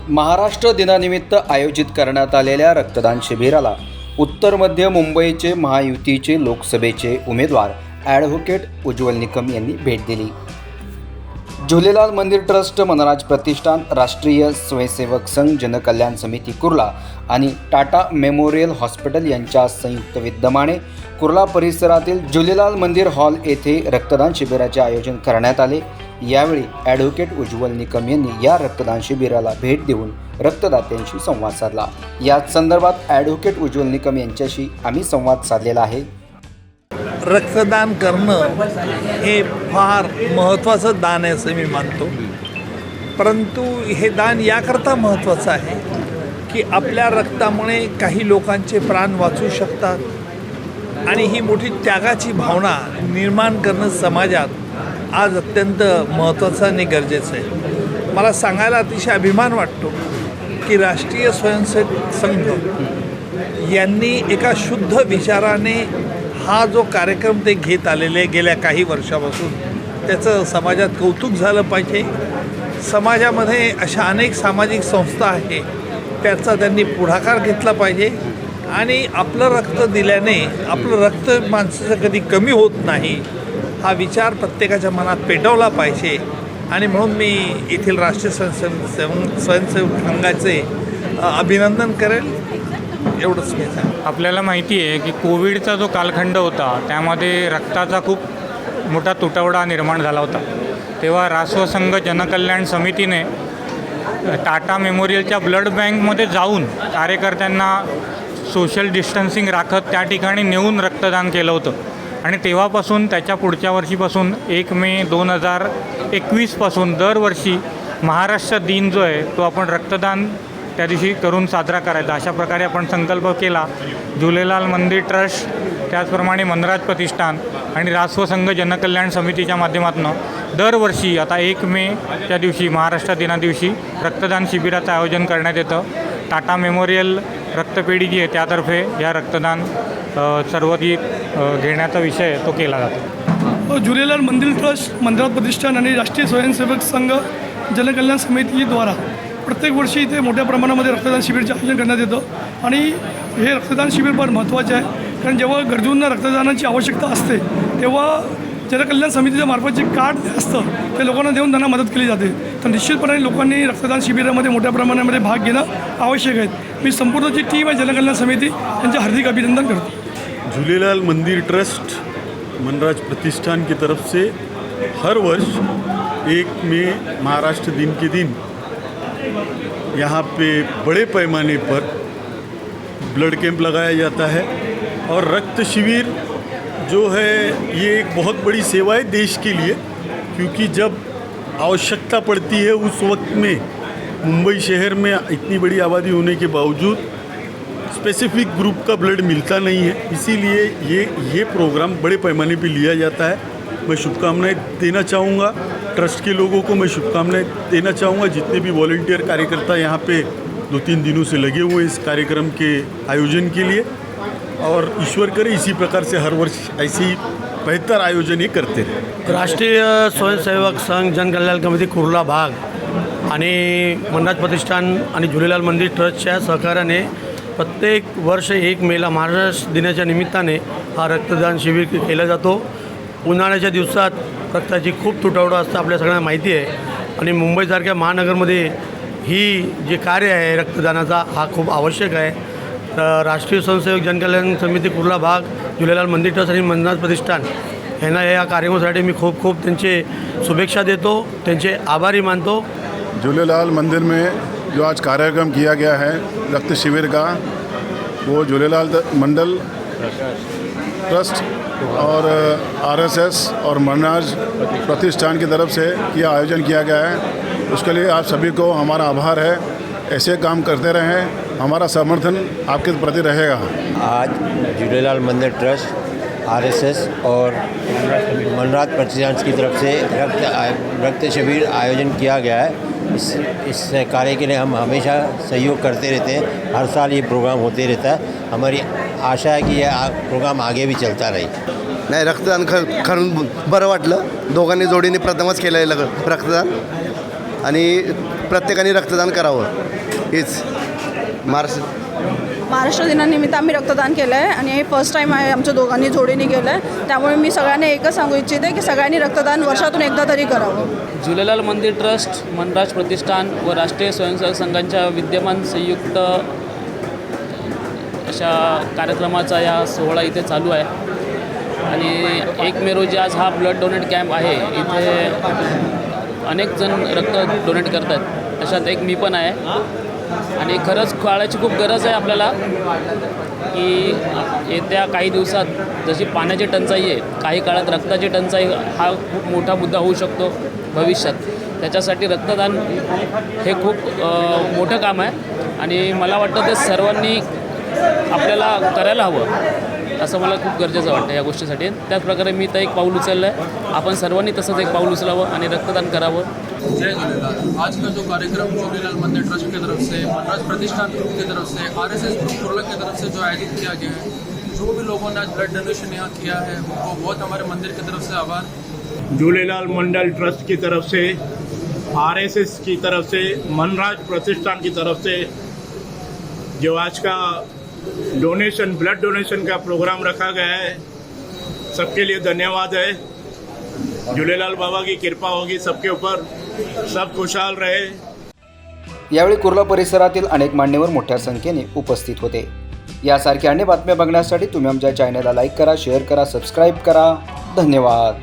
महाराष्ट्र दिनानिमित्त आयोजित करण्यात आलेल्या रक्तदान शिबिराला उत्तर मध्य मुंबईचे महायुतीचे लोकसभेचे उमेदवार ॲडव्होकेट उज्ज्वल निकम यांनी भेट दिली। झुलेलाल मंदिर ट्रस्ट, मनराज प्रतिष्ठान, राष्ट्रीय स्वयंसेवक संघ, जनकल्याण समिती कुर्ला आणि टाटा मेमोरियल हॉस्पिटल यांच्या संयुक्त विद्यमाने कुर्ला परिसरातील झुलेलाल मंदिर हॉल येथे रक्तदान शिबिराचे आयोजन करण्यात आले। यावेळी ॲडव्होकेट उज्ज्वल निकम यांनी या रक्तदान शिबिराला भेट देऊन रक्तदात्यांशी संवाद साधला। याच संदर्भात ॲडव्होकेट उज्ज्वल निकम यांच्याशी आम्ही संवाद साधलेला आहे। रक्तदान करणं हे फार महत्त्वाचं दान आहे असं मी मानतो, परंतु हे दान याकरता महत्त्वाचं आहे की आपल्या रक्तामुळे काही लोकांचे प्राण वाचू शकतात आणि ही मोठी त्यागाची भावना निर्माण करणं समाजात आज अत्यंत महत्त्वाचं आणि गरजेचं आहे। मला सांगायला अतिशय अभिमान वाटतो की राष्ट्रीय स्वयंसेवक संघ यांनी एका शुद्ध विचाराने हा जो कार्यक्रम ते घेत आलेले गेल्या काही वर्षापासून त्याचं समाजात कौतुक झालं पाहिजे। समाजामध्ये अशा अनेक सामाजिक संस्था आहे त्याचा त्यांनी पुढाकार घेतला पाहिजे आणि आपलं रक्त दिल्याने आपलं रक्त माणसाचं कधी कमी होत नाही हा विचार प्रत्येकाच्या मनात पेटवला पाहिजे। आणि म्हणून मी येथील राष्ट्रीय स्वयंसेवक संघाचे अभिनंदन करेल, एवढंच मी सांगेन। आपल्याला माहिती आहे की कोविडचा जो कालखंड होता त्यामध्ये रक्ताचा खूप मोठा तुटवडा निर्माण झाला होता। तेव्हा राष्ट्रसंघ जनकल्याण समितीने टाटा मेमोरियलच्या ब्लड बँकमध्ये जाऊन कार्यकर्त्यांना सोशल डिस्टन्सिंग राखत त्या ठिकाणी नेऊन रक्तदान केलं होतं आणि तेव्हापासून त्याच्या पुढच्या वर्षीपासून 1 मे 2021 पासून दरवर्षी महाराष्ट्र दिन जो आहे तो आपण रक्तदान त्या दिवशी करून साजरा करायचा अशा प्रकारे आपण संकल्प केला। झुलेलाल मंदिर ट्रस्ट, त्याचप्रमाणे मनराज प्रतिष्ठान आणि राष्ट्रसंघ जनकल्याण समितीच्या माध्यमातून दरवर्षी आता 1 मेच्या दिवशी महाराष्ट्र दिनादिवशी रक्तदान शिबिराचं आयोजन करण्यात येतं। टाटा मेमोरियल रक्तपेढी जी आहे त्यातर्फे या रक्तदान सर्वाधिक घेण्याचा विषय तो केला जातो। झुलेलाल मंदिर ट्रस्ट, मनराज प्रतिष्ठान आणि राष्ट्रीय स्वयंसेवक संघ, जनकल्याण समितीद्वारा प्रत्येक वर्षी इथे मोठ्या प्रमाणामध्ये रक्तदान शिबिराचे आयोजन करण्यात येतं आणि हे रक्तदान शिबिर फार महत्त्वाचे आहे, कारण जेव्हा गरजूंना रक्तदानाची आवश्यकता असते तेव्हा जनकल्याण समितीच्या मार्फत जे कार्ड असतं ते लोकांना देऊन त्यांना मदत केली जाते। तर निश्चितपणे लोकांनी रक्तदान शिबिरामध्ये मोठ्या प्रमाणामध्ये भाग घेणं आवश्यक आहे। मी संपूर्ण जी टीम आहे जनकल्याण समिती यांचे हार्दिक अभिनंदन करतो। झूलेलाल मंदिर ट्रस्ट, मनराज प्रतिष्ठान की तरफ से हर वर्ष 1 मई महाराष्ट्र दिन के दिन यहाँ पे बड़े पैमाने पर ब्लड कैंप लगाया जाता है और रक्त शिविर जो है ये एक बहुत बड़ी सेवा है देश के लिए, क्योंकि जब आवश्यकता पड़ती है उस वक्त में मुंबई शहर में इतनी बड़ी आबादी होने के बावजूद स्पेसिफिक ग्रुप का ब्लड मिलता नहीं है, इसीलिए ये प्रोग्राम बड़े पैमाने पे लिया जाता है। मैं शुभकामनाएं देना चाहूँगा ट्रस्ट के लोगों को, मैं शुभकामनाएं देना चाहूँगा जितने भी वॉलंटियर कार्यकर्ता यहाँ पे 2-3 दिनों से लगे हुए इस कार्यक्रम के आयोजन के लिए, और ईश्वर करे इसी प्रकार से हर वर्ष ऐसे ही बेहतर आयोजन ये करते रहे। राष्ट्रीय स्वयंसेवक संघ, जनकल्याण समिती कुर्ला भाग आणि मनराज प्रतिष्ठान आणि झुलेलाल मंदिर ट्रस्टच्या सहकार्याने प्रत्येक वर्ष 1 मेला महाराष्ट्र दिनाच्या निमित्ताने हा रक्तदान शिबिर केला जातो। उन्हाळ्याच्या दिवसात रक्ताची खूप तुटवडा असतं, आपल्या सगळ्यांना माहिती आहे, आणि मुंबईसारख्या महानगरमध्ये ही जे कार्य आहे रक्तदानाचा हा खूप आवश्यक आहे। राष्ट्रीय स्वयंसेवक जनकल्याण समिती कुर्ला भाग, झुलेलाल मंदिर ट्रस्ट आणि मनराज प्रतिष्ठान यांना या कार्यक्रमासाठी मी खूप खूप त्यांचे शुभेच्छा देतो, त्यांचे आभारी मानतो। झूलेलाल मंदिर में जो आज कार्यक्रम किया गया है रक्त शिविर का, वो झूलेलाल मंडल ट्रस्ट और RSS और मनराज प्रतिष्ठान की तरफ से यह आयोजन किया गया है। उसके लिए आप सभी को हमारा आभार है। ऐसे काम करते रहें, हमारा समर्थन आपके प्रति रहेगा। आज झूलेलाल मंदिर ट्रस्ट, RSS और मनराज प्रतिष्ठान की तरफ से रक्त शिविर आयोजन किया गया है। इस कार्य के लिए हम हमेशा सहयोग करते रहते हैं, हर साल ये प्रोग्राम होते रहता है। हमारी आशा है कि यह प्रोग्राम आगे भी चलता रहे। नाही, रक्तदान करून बरं वाटलं। दोघांनी जोडीने प्रथमच केलेलं रक्तदान आणि प्रत्येकाने रक्तदान करावं। हेच महाराष्ट्र दिनानिमित्त आम्ही रक्तदान केलं आहे आणि हे फर्स्ट टाईम आहे आमच्या दोघांनी जोडीने केलं आहे. त्यामुळे मी सगळ्यांना एकच सांगू इच्छिते की सगळ्यांनी रक्तदान वर्षातून एकदा तरी करावं. झुलेलाल मंदिर ट्रस्ट, मनराज प्रतिष्ठान व राष्ट्रीय स्वयंसेवक संघांच्या विद्यमान संयुक्त अशा कार्यक्रमाचा या सोहळा इथे चालू आहे. आणि 1 मे रोजी आज हा ब्लड डोनेट कॅम्प आहे. इथे अनेक जण रक्त डोनेट करतात, तशात एक मी पण आहे. आणि खरंच काळाची खूप गरज आहे आपल्याला की येत्या काही दिवसात जशी पाण्याची टंचाई आहे, काही काळात रक्ताची टंचाई हा खूप मोठा मुद्दा होऊ शकतो भविष्यात. त्याच्यासाठी रक्तदान हे खूप मोठं काम आहे आणि मला वाटतं ते सर्वांनी आपल्याला करायला हवं असं मला खूप गरजेचं वाटतं या गोष्टीसाठी. त्याचप्रकारे मी तर एक पाऊल उचललं आहे. आपण सर्वांनी तसंच एक पाऊल उचलावं आणि रक्तदान करावं. जय झूलेलाल. आज का जो कार्यक्रम झूलेलाल मंदिर ट्रस्ट की तरफ से, मनराज प्रतिष्ठान ग्रुप की तरफ से, RSS ग्रुप कुर्ला की तरफ से जो आयोजित किया गया है, जो भी लोगों ने आज ब्लड डोनेशन यहाँ किया है उनको बहुत हमारे मंदिर की तरफ से आभार. झूलेलाल मंडल ट्रस्ट की तरफ से, RSS की तरफ से, मनराज प्रतिष्ठान की तरफ से जो आज का डोनेशन, ब्लड डोनेशन का प्रोग्राम रखा गया है, सबके लिए धन्यवाद है. झूलेलाल बाबा की कृपा होगी सबके ऊपर, सब खुशहाल रहे. यावेळी कुर्ला परिसरातील अनेक मान्यवर मोठ्या संख्येने उपस्थित होते. यासारख्या अन्य बातम्या बघण्यासाठी तुम्ही आमच्या चॅनलला लाईक करा, शेअर करा, सबस्क्राईब करा. धन्यवाद.